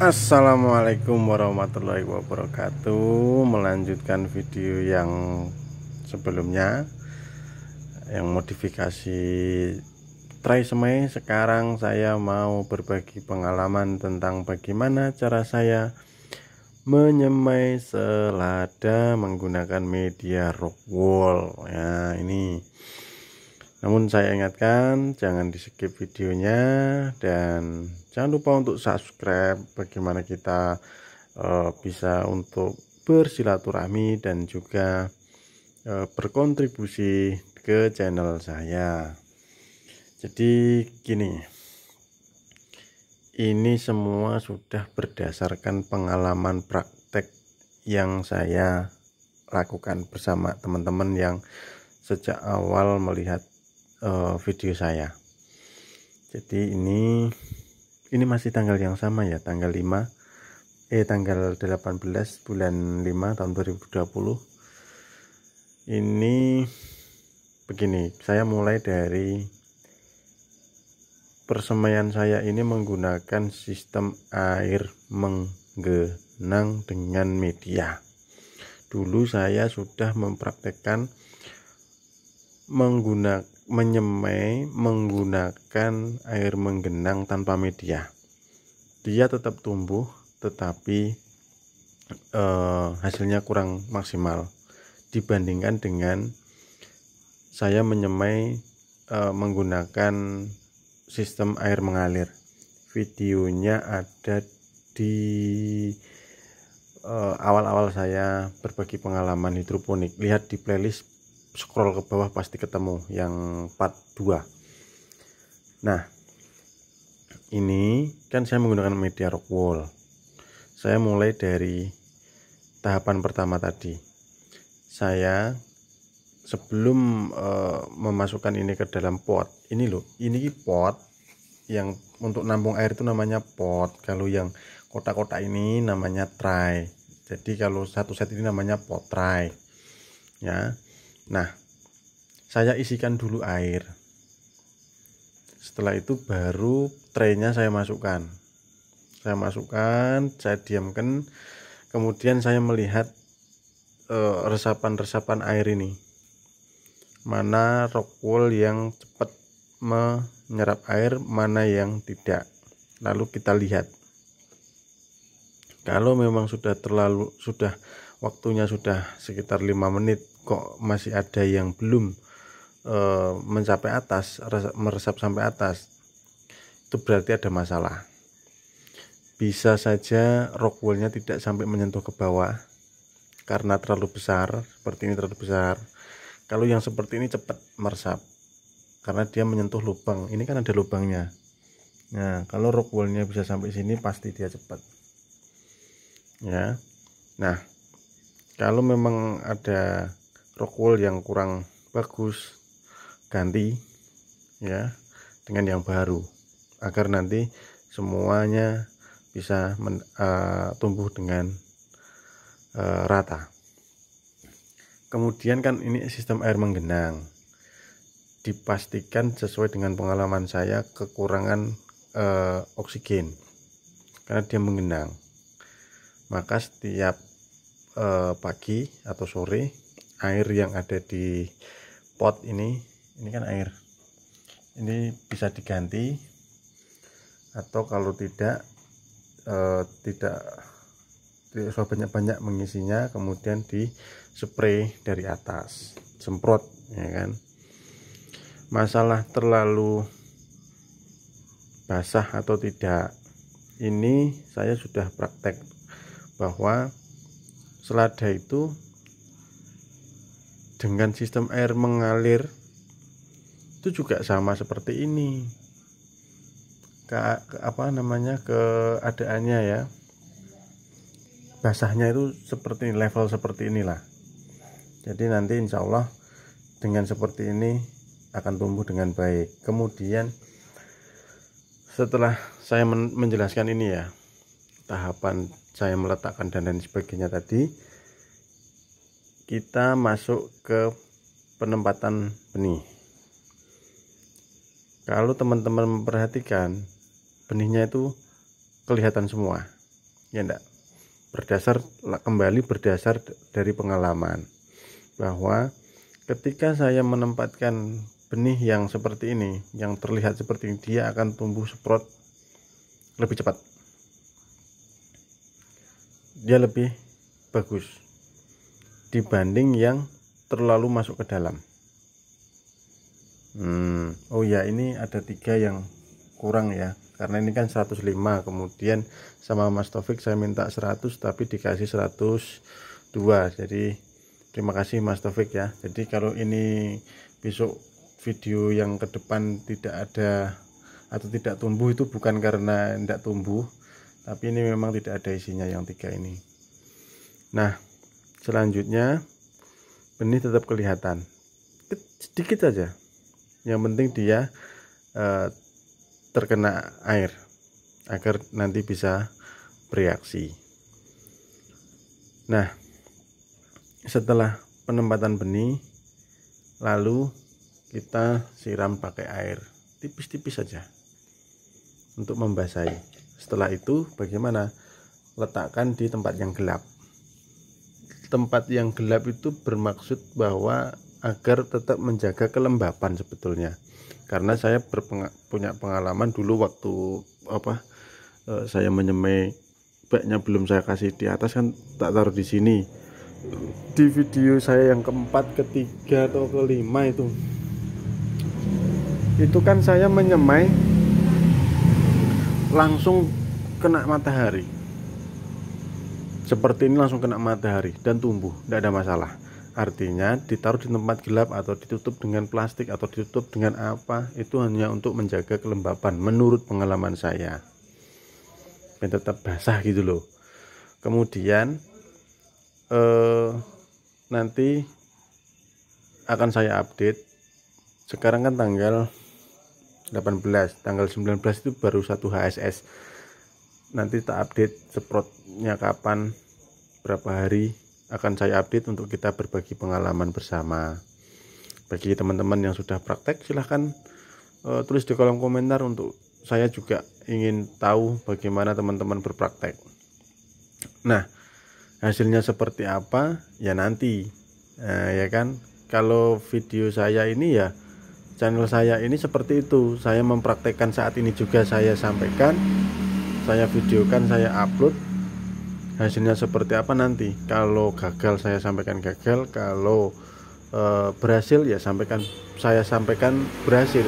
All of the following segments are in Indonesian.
Assalamualaikum warahmatullahi wabarakatuh. Melanjutkan video yang sebelumnya, yang modifikasi tresemme. Sekarang saya mau berbagi pengalaman tentang bagaimana cara saya menyemai selada menggunakan media rockwool. Ya, ini. Namun saya ingatkan, jangan di skip videonya dan jangan lupa untuk subscribe. Bagaimana kita bisa untuk bersilaturahmi dan juga berkontribusi ke channel saya. Jadi gini, ini semua sudah berdasarkan pengalaman praktek yang saya lakukan bersama teman-teman yang sejak awal melihat video saya. Jadi ini masih tanggal yang sama ya, tanggal 18 bulan 5 tahun 2020. Ini begini, saya mulai dari persemaian saya ini menggunakan sistem air menggenang dengan media. Dulu saya sudah mempraktekkan menyemai menggunakan air menggenang tanpa media. Dia tetap tumbuh, tetapi hasilnya kurang maksimal dibandingkan dengan saya menyemai menggunakan sistem air mengalir. Videonya ada di awal-awal saya berbagi pengalaman hidroponik. Lihat di playlist, scroll ke bawah pasti ketemu yang part 2. Nah, ini kan saya menggunakan media rockwool. Saya mulai dari tahapan pertama tadi. Saya sebelum memasukkan ini ke dalam pot, ini pot yang untuk nampung air itu namanya pot. Kalau yang kotak-kotak ini namanya tray. Jadi kalau satu set ini namanya pot tray. Ya. Nah, saya isikan dulu air. Setelah itu baru traynya saya masukkan. Saya diamkan. Kemudian saya melihat resapan-resapan air ini. Mana rockwool yang cepat menyerap air, mana yang tidak. Lalu kita lihat. Kalau memang sudah waktunya sudah sekitar 5 menit kok masih ada yang belum mencapai atas, meresap sampai atas, itu berarti ada masalah. Bisa saja rockwoolnya tidak sampai menyentuh ke bawah karena terlalu besar, seperti ini terlalu besar. Kalau yang seperti ini cepat meresap karena dia menyentuh lubang. Ini kan ada lubangnya. Nah, kalau rockwoolnya bisa sampai sini pasti dia cepat. Ya. Nah, kalau memang ada rockwool yang kurang bagus, ganti ya dengan yang baru agar nanti semuanya bisa tumbuh dengan rata. Kemudian kan ini sistem air menggenang, dipastikan sesuai dengan pengalaman saya kekurangan oksigen karena dia menggenang. Maka setiap pagi atau sore air yang ada di pot ini kan air ini bisa diganti, atau kalau tidak usah banyak-banyak mengisinya, kemudian di spray dari atas, semprot ya kan. Masalah terlalu basah atau tidak, ini saya sudah praktek bahwa selada itu dengan sistem air mengalir itu juga sama seperti ini. Keadaannya ya, basahnya itu seperti level seperti inilah. Jadi nanti insya Allah dengan seperti ini akan tumbuh dengan baik. Kemudian setelah saya menjelaskan ini ya, tahapan saya meletakkan dan lain sebagainya tadi, kita masuk ke penempatan benih. Kalau teman-teman memperhatikan, benihnya itu kelihatan semua. ya enggak? Berdasar dari pengalaman bahwa ketika saya menempatkan benih yang seperti ini, yang terlihat seperti ini, dia akan tumbuh semprot lebih cepat, dia lebih bagus dibanding yang terlalu masuk ke dalam. Oh ya, ini ada 3 yang kurang ya, karena ini kan 105, kemudian sama Mas Taufik saya minta 100 tapi dikasih 102. Jadi terima kasih Mas Taufik ya. Jadi kalau ini besok video yang ke depan tidak ada atau tidak tumbuh, itu bukan karena tidak tumbuh, tapi ini memang tidak ada isinya yang 3 ini. Nah, selanjutnya benih tetap kelihatan sedikit saja, yang penting dia terkena air agar nanti bisa bereaksi. Nah, setelah penempatan benih, lalu kita siram pakai air tipis-tipis saja untuk membasahi. Setelah itu bagaimana? Letakkan di tempat yang gelap. Tempat yang gelap itu bermaksud bahwa agar tetap menjaga kelembapan sebetulnya. Karena saya punya pengalaman dulu waktu saya menyemai baknya belum saya kasih di atas, kan tak taruh di sini. Di video saya yang keempat, ketiga atau kelima itu kan saya menyemai langsung kena matahari. Seperti ini langsung kena matahari dan tumbuh, tidak ada masalah. Artinya ditaruh di tempat gelap atau ditutup dengan plastik atau ditutup dengan apa, itu hanya untuk menjaga kelembapan menurut pengalaman saya, dan tetap basah gitu loh. Kemudian nanti akan saya update. Sekarang kan tanggal 18, tanggal 19 itu baru 1 HSS. Nanti tak update semprotnya kapan, berapa hari, akan saya update untuk kita berbagi pengalaman bersama. Bagi teman-teman yang sudah praktek, silahkan tulis di kolom komentar. Untuk saya juga ingin tahu bagaimana teman-teman berpraktek. Nah, hasilnya seperti apa ya nanti, ya kan. Kalau video saya ini ya, channel saya ini seperti itu, saya mempraktekkan saat ini juga saya sampaikan, saya videokan, saya upload. Hasilnya seperti apa nanti, kalau gagal saya sampaikan gagal, kalau berhasil ya saya sampaikan berhasil.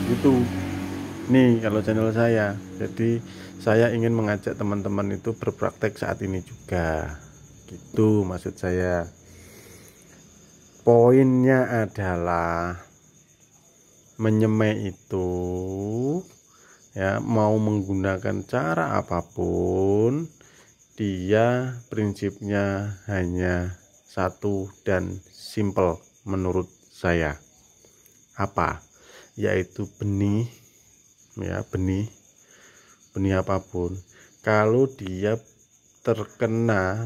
Itu nih kalau channel saya. Jadi saya ingin mengajak teman-teman itu berpraktek saat ini juga, gitu maksud saya. Poinnya adalah menyemai itu ya, mau menggunakan cara apapun, dia prinsipnya hanya satu dan simple menurut saya. Apa? Yaitu benih ya, benih apapun, kalau dia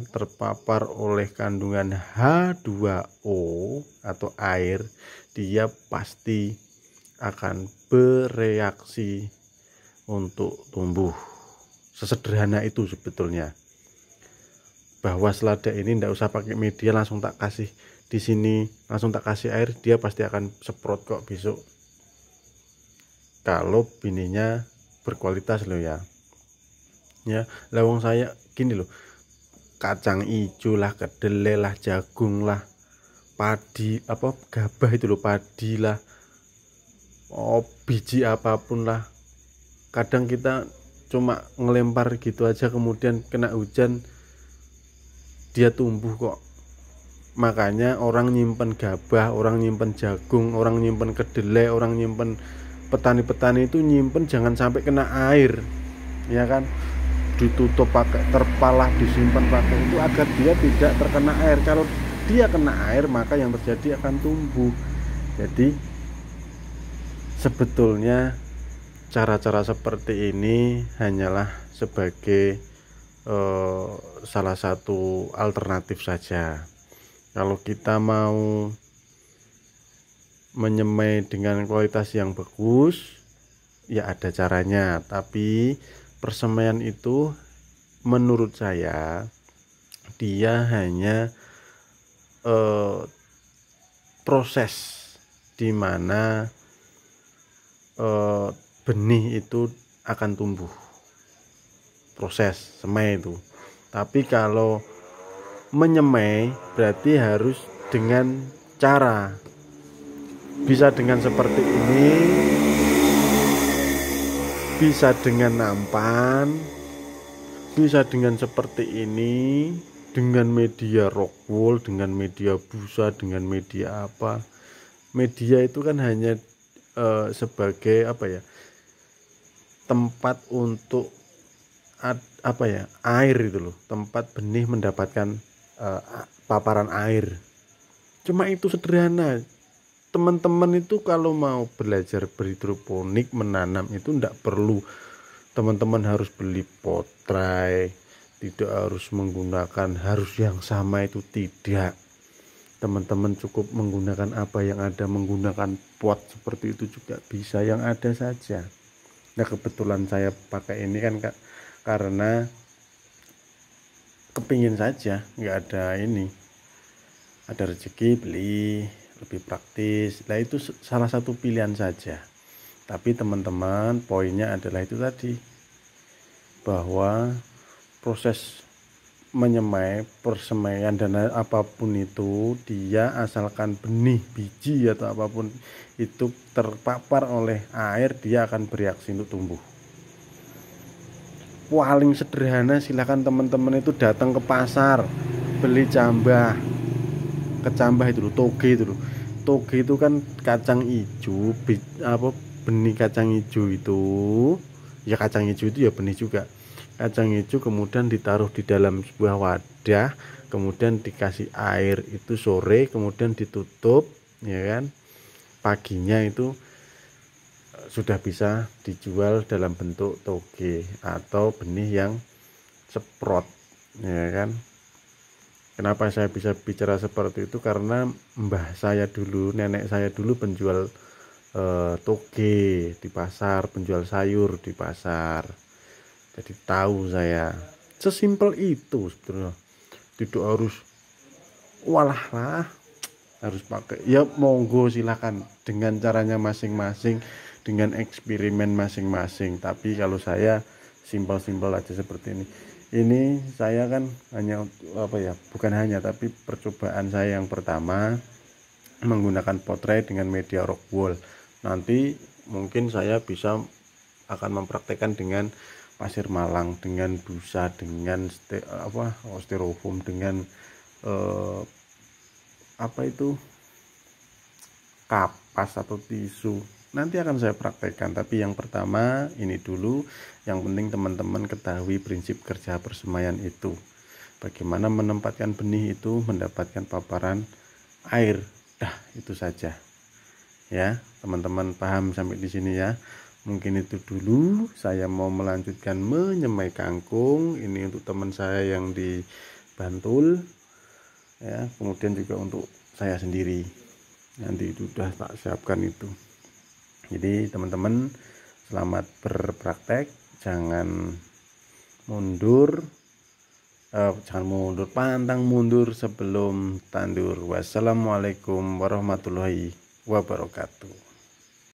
terpapar oleh kandungan H2O atau air, dia pasti akan bereaksi untuk tumbuh. Sesederhana itu sebetulnya. Bahwa selada ini tidak usah pakai media, langsung tak kasih di sini, langsung tak kasih air, dia pasti akan semprot kok besok. Kalau binihnya berkualitas loh ya. Ya, lawang saya gini loh. Kacang hijau lah, kedelai lah, jagung lah, padi gabah itu loh, padi lah, biji apapun lah. Kadang kita cuma ngelempar gitu aja, kemudian kena hujan dia tumbuh kok. Makanya orang nyimpen gabah, orang nyimpen jagung, orang nyimpen kedelai, orang nyimpen, petani-petani itu nyimpen jangan sampai kena air, ya kan. Ditutup pakai terpal lah, disimpan pakai itu agar dia tidak terkena air. Kalau dia kena air, maka yang terjadi akan tumbuh. Jadi sebetulnya cara-cara seperti ini hanyalah sebagai salah satu alternatif saja. Kalau kita mau menyemai dengan kualitas yang bagus, ya ada caranya. Tapi persemaian itu menurut saya dia hanya proses di mana benih itu akan tumbuh, proses semai itu. Tapi kalau menyemai berarti harus dengan cara, bisa dengan seperti ini, bisa dengan nampan, bisa dengan seperti ini, dengan media rock wool, dengan media busa, dengan media apa. Media itu kan hanya sebagai tempat untuk air itu loh, tempat benih mendapatkan paparan air. Cuma itu sederhana. Teman-teman itu kalau mau belajar berhidroponik, menanam itu enggak perlu teman-teman harus beli potray, tidak harus menggunakan harus yang sama, itu tidak. Teman-teman cukup menggunakan apa yang ada, menggunakan pot seperti itu juga bisa, yang ada saja. Nah kebetulan saya pakai ini kan Kak, karena kepingin saja, nggak ada ini, ada rezeki beli, lebih praktis. Nah itu salah satu pilihan saja. Tapi teman-teman, poinnya adalah itu tadi, bahwa proses menyemai, persemaian dan apapun itu, dia asalkan benih, biji atau apapun itu terpapar oleh air, dia akan bereaksi untuk tumbuh. Paling sederhana, silakan teman-teman itu datang ke pasar, beli cambah, kecambah itu loh, toge itu loh. Toge itu kan kacang hijau, benih kacang hijau itu, ya kacang hijau itu ya benih juga. Kacang hijau kemudian ditaruh di dalam sebuah wadah, kemudian dikasih air itu sore, kemudian ditutup, ya kan. Paginya itu sudah bisa dijual dalam bentuk toge atau benih yang seprot, ya kan. Kenapa saya bisa bicara seperti itu? Karena mbah saya dulu, nenek saya dulu penjual toge di pasar, penjual sayur di pasar. Jadi tahu saya, sesimpel itu sebetulnya. Tidak harus walah lah, harus pakai, ya monggo silakan dengan caranya masing-masing, dengan eksperimen masing-masing. Tapi kalau saya simpel-simpel aja seperti ini saya kan hanya bukan hanya, tapi percobaan saya yang pertama menggunakan potray dengan media rock wool. Nanti mungkin saya bisa akan mempraktekkan dengan pasir malang, dengan busa, dengan styrofoam, dengan kapas atau tisu. Nanti akan saya praktekkan, tapi yang pertama ini dulu. Yang penting teman-teman ketahui prinsip kerja persemaian itu, bagaimana menempatkan benih itu mendapatkan paparan air. Itu saja ya, teman-teman paham sampai di sini ya. Mungkin itu dulu, saya mau melanjutkan menyemai kangkung ini untuk teman saya yang di Bantul ya, kemudian juga untuk saya sendiri. Nanti itu sudah tak siapkan itu. Jadi teman-teman selamat berpraktek, jangan mundur, pantang mundur sebelum tandur. Wassalamualaikum warahmatullahi wabarakatuh.